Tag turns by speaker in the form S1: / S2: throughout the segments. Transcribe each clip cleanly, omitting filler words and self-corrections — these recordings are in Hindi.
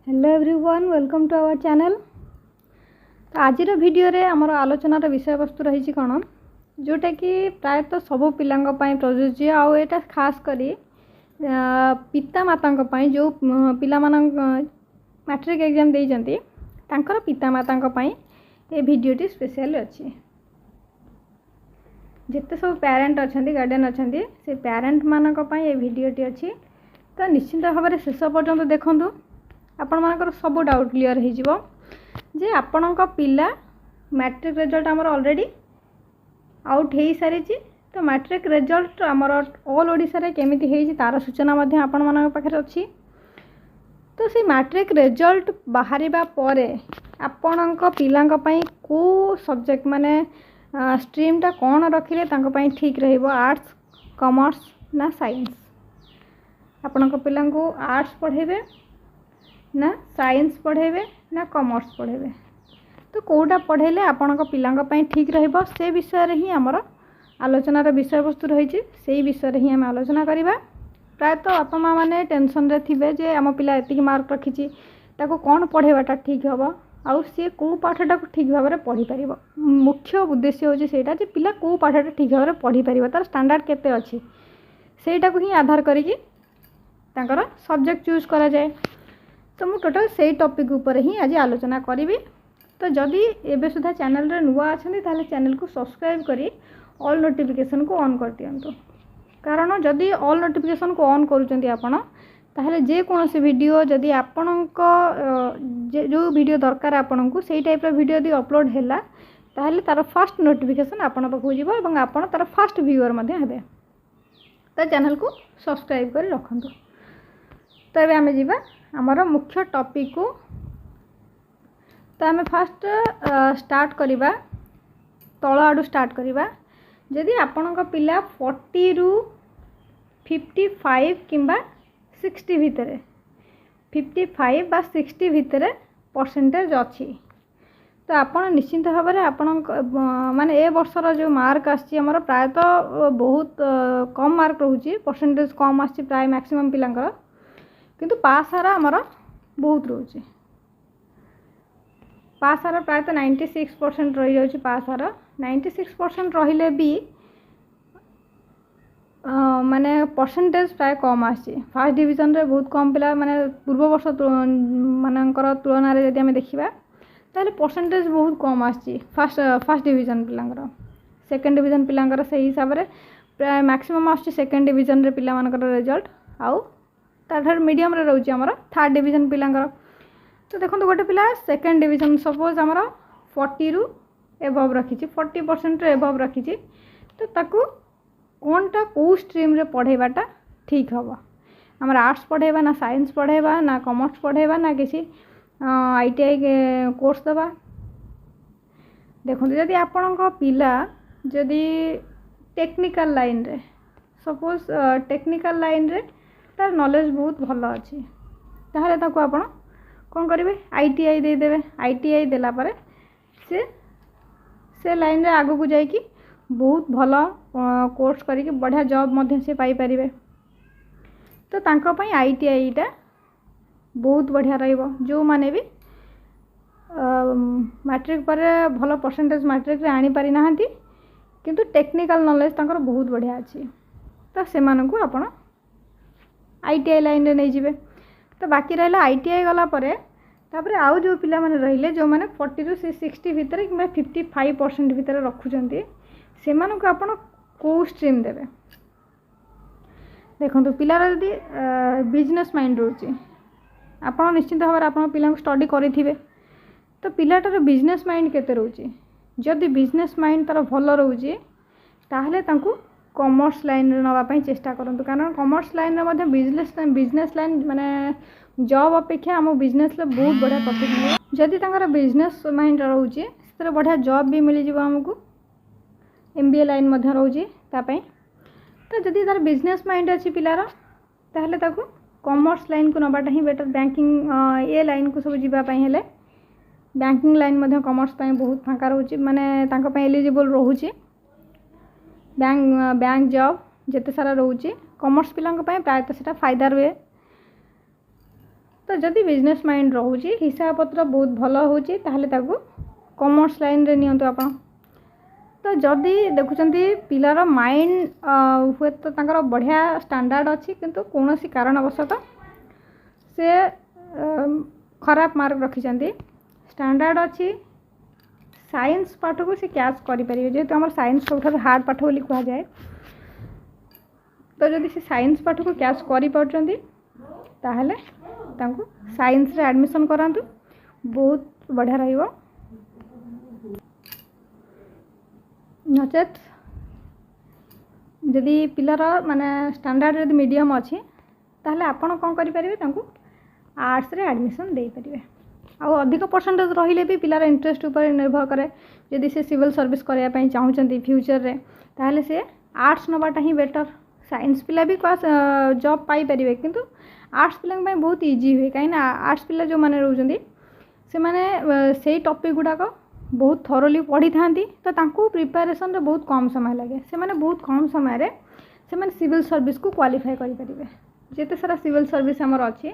S1: Hello everyone, welcome to our channel. तो आज वीडियो रे आमर आलोचनार विषय वस्तु रही कौन जोटा कि प्रायतः सबू पिला प्रযোज्य आउ एटा खास करी पिता माता जो पिला मैट्रिक एग्जाम देइजंती तांकर पिता माता ये भिडियोटी स्पेशल अच्छी। जिते सब पेरेंट अच्छा गार्डियन अच्छा से पेरेंट मानक ये भिडियोटी अच्छी। तो निश्चिंत भाव में शेष पर्यंत देखूँ आपण मानकर सब डाउट क्लियर हो जे आपण पिला मैट्रिक रिजल्ट आमर ऑलरेडी आउट हो सारी। तो मैट्रिक रिजल्ट आमर ऑल ओडिशा रे केमिति हेछि तार सूचना मध्य आपण मानक पाखरे अछि। तो से मैट्रिक रिजल्ट बाहरिबा परे आपण पिलांक पई को सब्जेक्ट माने स्ट्रीम टा कोन रखिले तांक पई ठीक रहइबो, आर्ट्स कॉमर्स ना साइंस। आपण पिलांको आर्ट्स पढ़ेबे ना साइंस पढ़ेबे ना कॉमर्स पढ़ेबे, तो कोटा पढ़ेले आपण पिलांक पई ठीक रहइबो से विषय रे ही हमर आलोचनार विषय वस्तु रही। से विषय रे ही हम आलोचना करिबा। प्रायतः बापा माँ मैंने टेंशन रे थिबे जे आम पिला एतिक मार्क रखिछि ताको कोन पढ़ेबाटा ठीक हबो आउ सी को पाठटा ठीक भाव में पढ़ी पारिबो। मुख्य उद्देश्य होछि सेटा जे पिला को पाठटा ठीक भाव में पढ़ी पारिबो, तार स्टैंडर्ड केते अछि सेटा को ही आधार करिकि तांकर सब्जेक्ट चूज करा जाए। तो मु टोटल से टॉपिक ऊपर ही आज आलोचना करी। तो जदि एबे सुधा चैनल रे नुआ अछंती ताले चैनल को सब्सक्राइब करी ऑल नोटिफिकेशन को ऑन कर दियंतु, कारण जदि ऑल नोटिफिकेशन को ऑन करूचंती आपण ताहले जे कोनोसी वीडियो जदि आपणक जो वीडियो दरकार आपन को सेही टाइप रो वीडियो यदि अपलोड हैला ताहले तार फर्स्ट नोटिफिकेशन आपण पाखु जीवो एवं आपण तार फर्स्ट व्यूअर मध्ये हेबे। तो चैनल को सब्सक्राइब कर रखंतु। तो एबे आमे जीवा आमर मुख्य टॉपिक को। तो आम फास्ट स्टार्ट करिबा तल आडू स्टार्ट करिबा। जदि आपणक पिला 40 रु 55 किंबा 60 भितर 55 बा 60 भितर परसेंटेज अच्छी, तो आपन निश्चिंत भाव में आपण माने ए वर्षर जो मार्क आछि हमर प्रायतः बहुत कम मार्क रोचे, परसेंटेज कम आछि प्राय मैक्सिमम पिलांकर, किंतु पास हार आमर बहुत रोचे। पास हार प्रायतः 96% रही जाउछि। पास हार 96% रहिले भी माने परसेंटेज प्राय कम आछि। फर्स्ट डिवीजन रे बहुत कम पिला माने पूर्व वर्ष मानकर तुलना रे यदि हम देखिबा ताले परसेंटेज बहुत कम आछि फर्स्ट डिवीजन पिलांकर। सेकंड डिवीजन पिलांकर से हिसाब रे प्राय मैक्सिमम आछि सेकंड डिवीजन रे पिला मानकर रिजल्ट आउ तार मीडियम रे रहउछि हमर थर्ड डिवीजन पिलांकर। तो देखो गोटे पिला सेकंड डिवीजन सपोज हमर 40 रु एबव रखिछि 40% रे एबव रखिछि, तो ताकू कोनटा को स्ट्रीम रे पढ़ेबाटा ठीक हबो। हमर आर्ट्स पढ़ेबा ना साइंस पढ़ेबा ना कॉमर्स पढ़ेबा ना किसी आईटीआई के कोर्स दबा। देखो जदि आपणक पिला जदि टेक्निकल लाइन रे सपोज टेक्निकल लाइन रे तार नॉलेज बहुत भल अच्छी, ताहले ताको आपण कोन करिवे आईटीआई दे देबे। आईटीआई देला परे से लाइन रे आगु को जाई कि बहुत भल कोर्स करिके बढ़िया जॉब मध्य से पाई परिबे। तो तांको पई आईटीआई टा बहुत बढ़िया रहिबो। जो माने भी मैट्रिक पर भल परसेंटेज मैट्रिक रे आनी पारि नाहंती किंतु टेक्निकल नॉलेज तांकर बहुत बढ़िया अछि, तो से मानकु आपण आईटीआई लाइन रे नै जिवे। तो बाकी रहला आईटीआई गला परे तापरे आउ जो पिला माने रहिले जो माने 40 रु 60 भितर कि 55% भितर रखुचंती से मानकु आपण को स्ट्रीम देबे। देखो पिलार यदि बिजनेस माइंड रोचे आपण निश्चित भाव में आपण पिला स्टडी करिथिबे, तो पिलाटार बिजनेस माइंड केते रोचे। जदि बिजनेस माइंड तार भल रोचे ताहले तांकु कॉमर्स लाइन रे नवा पई चेष्टा करंतु, कारण कॉमर्स लाइन रे मध्ये बिजनेस लाइन माने जॉब अपेक्षा हम बिजनेस ले बहुत बढ़िया प्रॉफिट मिले। जदि तांकर बिजनेस माइंड रोचे सेरे बढ़िया जॉब भी मिली जिवो हमकु, एमबीए लाइन मध्ये रोचे ता पई। तो जदि तार बिजनेस माइंड अच्छी पिलार ताहले ताकू कॉमर्स लाइन को नबाटा ही बेटर। बैंकिंग ए लाइन को सब जीवा पई हेले बैंकिंग लाइन मध्ये कॉमर्स पई बहुत फांका रोचे, माने तांका पई एलिजिबल रोचे। बैंक जॉब जेते सारा रोचे कॉमर्स पिलांक पई प्रायतः सेटा फायदा रुए। तो जदि बिजनेस माइंड रोचे हिसाब पत्र बहुत भल होची ताहले ताकू कॉमर्स लाइन रे नियंतु आपण। तो जदि देखुचंती पिलार माइंड हुए तो तांकर बढ़िया स्टैंडर्ड अच्छी किंतु कौनसी कारणवशतः से खराब मार्क रखिचंती स्टैंडर्ड अच्छी साइंस पाठ को से कैच करें जेहेतु आम साइंस सब हार्ड पाठ बोली कह जाए। तो जदि से साइंस पाठ को कैच कर ताहले तांको साइंस रे एडमिशन करांतु बहुत बढ़िया रहिबो। नचेत जदि पिलार माने स्टैंडर्ड जदि मीडियम अच्छी ताहले आपण कौन करें तांको आर्ट्स रे एडमिशन दे पारिबे। आउ अधिक परसेंटेज रहिले भी पिलार इंटरेस्ट ऊपर निर्भर करे। जदि से सिविल सर्विस करया पई चाहउचंती फ्यूचर रे ताहले से आर्ट्स नबाटा ही बेटर। साइंस पिला भी जॉब पाई परिवे किंतु आर्ट्स पिला बहुत इजी हुए कहीं आर्ट्स पिला जो माने रहउचंती से माने सेही टॉपिक गुडाक बहुत थरोली पढ़ी थांती तो तांको प्रिपरेशन रे बहुत कम समय लगे। से माने बहुत कम समय रे से माने सिविल सर्विस को क्वालिफाई करि परिवे। जेते सारा सिविल सर्विस हमर अछि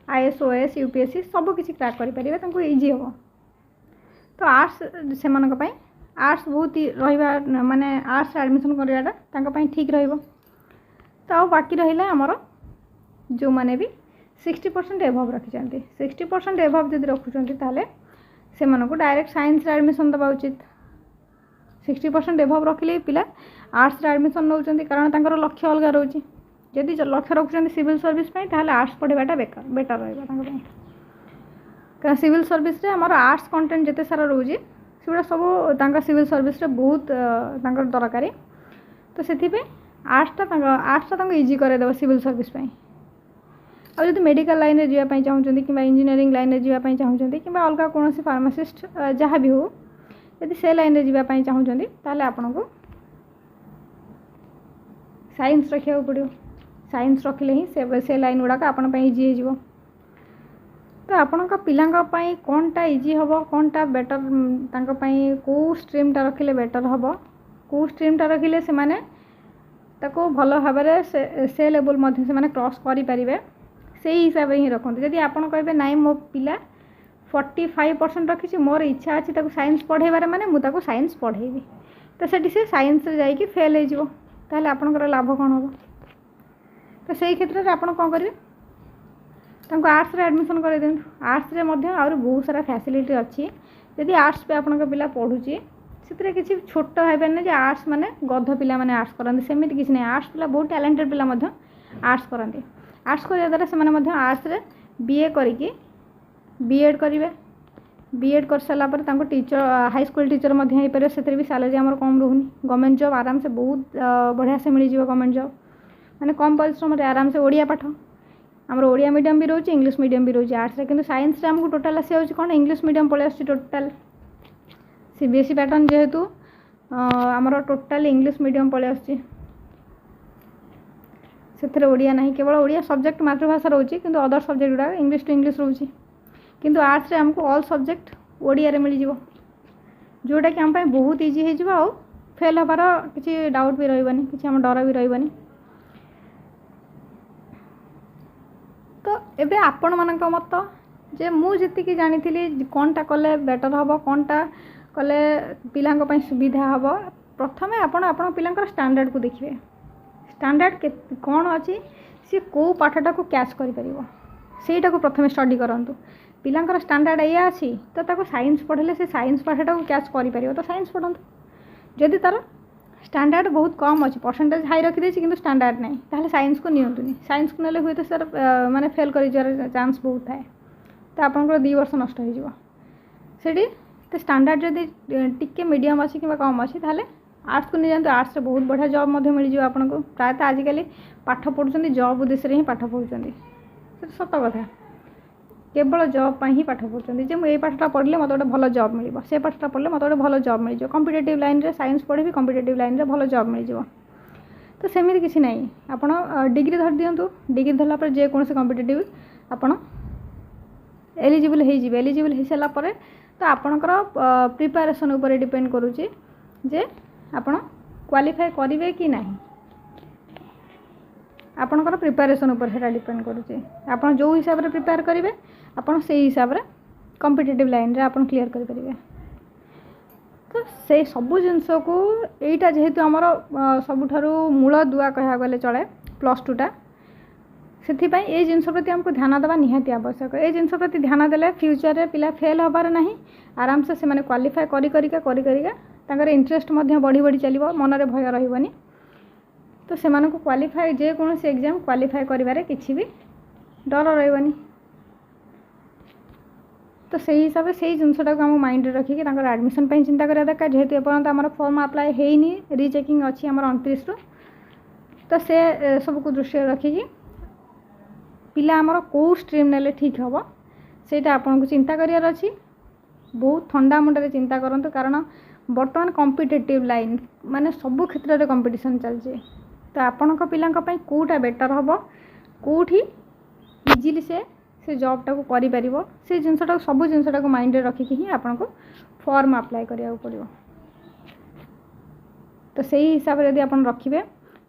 S1: IAS OAS UPSC सब किसी क्रैक करें तांको इजी हम। तो आर्ट्स से मानक पई आर्ट्स बहुत रहिबा माने आर्ट्स एडमिशन करियाटा तांको पई ठीक रहइबो। तो आ बाकी रहिला हमर जो माने भी 60% एभव रखिचंती 60% एभव जदि रखुचंती ताले से मानको डायरेक्ट साइंस रे एडमिशन दबा उचित। 60% एभव रखिले पिला आर्ट्स रे एडमिशन नउचंती कारण तांकर लक्ष्य अलग रहउची। जदि लक्ष्य रखुचंती सिविल सर्विस पई ताले आर्ट्स पढ़ाटा बेटर रहइबा तांको पई। कारण सिविल सर्विस रे हमर आर्ट्स कंटेंट जते सारा रहउची सेडा सब तांका सिविल सर्विस रे बहुत तांकर दरकारी। तो सेथि पे आर्ट्स तांको इजी करे देबो सिविल सर्विस पई। आ जदि मेडिकल लाइन रे जिया पई चाहउचंती किबा इंजीनियरिंग लाइन रे जिया पई चाहउचंती किबा अलगा कोनोसी फार्मासिस्ट जहा भी हो यदि से लाइन रे जिया पई चाहउचंती ताले आपनको साइंस रखिया पड़ियो। साइंस रखिले ही से लाइन गुड़ाक आपण पई इजी हो। तो आपण पिलांका पई कोनटा इजी हबो कोनटा बेटर तांका पई को स्ट्रीम टा रखिले बेटर हबो को स्ट्रीम टा रखिले से माने ताको भलो भाबरे से लेवल मध्ये से माने क्रॉस करि परिबे से हिसाब ही रखते। जदि आपण कहबे नाइ मो पिला 45% रखिछि मोर इच्छा अछि ताको साइंस पढ़ेबारे माने मु ताको साइंस पढ़ेबी तो सेठी से साइंस रे जाई कि फेल हे जिवो ताले आपनकर लाभ कोन हबो। तो सही क्षेत्र में आपण कौन करेंगे तांको आर्ट्स रे एडमिशन कर दिंतु। आर्ट्स रे मध्य और बहुत सारा फैसिलिटी अच्छी। जदि आर्ट्स पे आपण पिला पढ़ुची से किसी छोट है ना जे आर्ट्स माने गध पिला माने आर्ट्स करते सेमती किसी नहीं। आर्ट्स पिला बहुत टैलेंटेड पिला मध्य आर्ट्स करते। आर्ट्स करने द्वारा से आर्ट्स रे BA करिकी B.Ed करेंगे। B.Ed कर सारा पर टीचर हाई स्कूल टीचर हो पारे से भी सैलरी आम कम रोनी। गवर्नमेंट जॉब आराम से बहुत बढ़िया से मिल जाए। गवर्नमेंट जॉब माने कम परिश्रम आराम से ओडिया पाठ आमर ओडिया मीडियम भी रोचे इंग्लिश मीडियम भी रोचे आर्ट्स किंतु साइंस आमको टोटाल आसी जाऊँ कौन इंग्लिश मीडियम पलि आस टोटाल CBSE पैटर्न जेहेतु आमर टोटाल इंग्लिश मीडियम पलि आस ओडिया नहीं केवल ओडिया सब्जेक्ट मातृभाषा रोचे किंतु अदर सब्जेक्ट गुड़ा इंग्लिश टू इंग्लिश रोचे किंतु आर्ट्स आमको ऑल सब्जेक्ट ओडिया रे मिल जिवो जोटा कि आम बहुत इजी हो फेल हबार किसी डाउट भी रही किसी आम डर भी रही। तो एबे आपण मानक मत जे मु जति जानी कौनटा कले बेटर हम कौनटा कले पिलांक पई सुविधा हम प्रथमे आपण आपण पिलांकर स्टैंडर्ड को देखिए। स्टैंडर्ड कौन अच्छी सी को पाठटा को कैच करि परिबो सेटा को प्रथमे स्टडी करंतु। पिलांकर स्टैंडर्ड या अच्छी तो ताको साइंस पढ़ले से साइंस पाठटा को कैच करि परिबो तो साइंस पढ़ंतु। जदि तार स्टैंडर्ड बहुत कम अच्छी परसेंटेज हाई रखी किंतु स्टैंडर्ड नहीं ताहले साइंस को नियंतुनी। साइंस को नेले हुए तो सर माने फेल कर चांस बहुत थाए तो आपंकर 2 वर्ष नष्ट हो सेठी। तो स्टैंडर्ड जदि टिके मीडियम अच्छी कि कम अच्छी ताहले आर्ट्स को नहीं जातु। आर्ट्स से बहुत बढ़िया जॉब मिल जाए आपको। प्रायतः आजिकल पाठ पढ़ुं जॉब उद्देश्य ही पाठ पढ़ुं सत कथा केवल जॉब ही पाठ पढ़ुं जे मुझे पाठटा पढ़ले मत गोटे भल जॉब मिल से पाठटा पढ़ले मत गोटे भल जॉब मिल जाए। कॉम्पिटिटिव लाइन रे साइंस पढ़ी कॉम्पिटिटिव लाइन रे भल जॉब मिल जाए। तो सेमती किसी नहीं आपण डिग्री धर दिंतु। डिग्री धरला पर जे कौन से कॉम्पिटिटिव आपण एलिजिबल हो सारापर तो आपणकर प्रिपेरेसन उपर डिपेंड करुच्ची जे आपण क्वालिफाई करेंगे कि नहीं। आपणकर प्रिपेरेसन उपर सेटा डिपेंड करुचे आपण जो हिसाब रे प्रिपेयर करेंगे आपण से हिसाब रे कॉम्पिटिटिव लाइन रे आपण क्लियर कर पारिबे। तो से सबु जिनस को एटा जेहेतु आमर सबुठारु मूल दुआ कहा गले चले +2 टा से ये जिनस प्रति हमको ध्यान देवा निहाती आवश्यक। ये जिनस प्रति ध्यान देले फ्यूचर रे पिला फेल होबार नहीं आराम से माने क्वालिफाई करिका इंटरेस्ट बढ़ी बढ़ी चलो मन में भय रही। तो से क्वालिफाई जे कौन से एग्जाम क्वालिफाई करिवारे किसी भी डर रही। तो सही हिसाब से जिनसटा को आम माइंड रखिकी एडमिशन चिंता करा दरकार जेहेतु एपर्यंत आम फॉर्म अप्लाई होनी रिचेकिंग अच्छी आम 29 तो से सब को दृष्टि रखिकी पिला आमर कौ स्ट्रीम नेले ठीक हम सेटा आपन को चिंता करियार अच्छी। बहुत ठंडा मुंडे चिंता करंतु कारण बर्तमान कॉम्पिटिटिव लाइन माने सबु क्षेत्र में कंपटीशन चलছে। तो आपण पिला कौटा बेटर हम कौटी इजिली से जॉब टाक करि से जिनसटा सब जिनसटा को माइंड रखिकी ही आपन को फॉर्म अप्लाई करिया पड़ो। तो सही हिसाब से यदि आपन रखिबे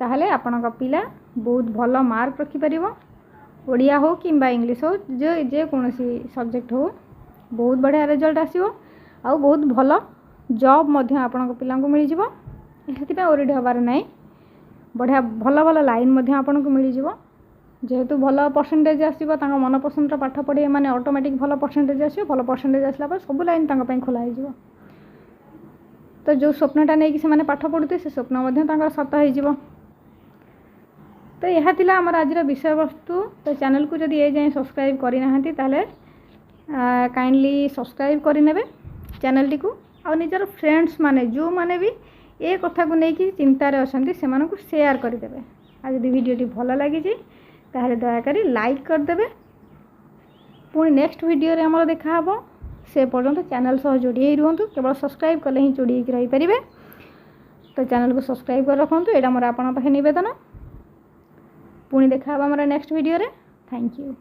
S1: ताहले आपन पिला बहुत भल मार्क रखिपर ओडिया हो कि इंग्लिश हो जे कौन सब्जेक्ट हो बहुत बढ़िया रिजल्ट आसो आ बहुत भल जॉब आपण पिला मिल जाए ओरिड हबार ना बढ़िया भल भल लाइन आपन को मिल जाए जेहेतु भल परसेंटेज आसो मन पसंद पाठ पढ़े मैंने ऑटोमेटिक भल परसेंटेज आसो भल परसेंटेज आसला सब लाइन खोला हो। तो जो स्वप्नटा नहीं कि पाठ पढ़ुते से स्वप्न सत हो। तो यह थिला हमर आज विषय वस्तु। तो चैनल को जदि ए जाए सब्सक्राइब करना ताले काइंडली सब्सक्राइब करने चैनल टी को आ निजर फ्रेंड्स माने जो माने भी ए कथा को लेकिन चिंतार अच्छा से शेयर करदे। आ जदि वीडियो भल लगी ताहले दयाकरी लाइक करदे। पुणी नेक्स्ट वीडियो रे हमर देखा हबो से पर्यंत चैनल सह जोड़ी रुहतु केवल सब्सक्राइब कले ही जोड़ी रही पारे। तो चैनल को सब्सक्राइब कर रखु एटा मोर आपन पाखे निवेदन। पुणी देखा हबो हमर नेक्स्ट वीडियो रे। Thank you.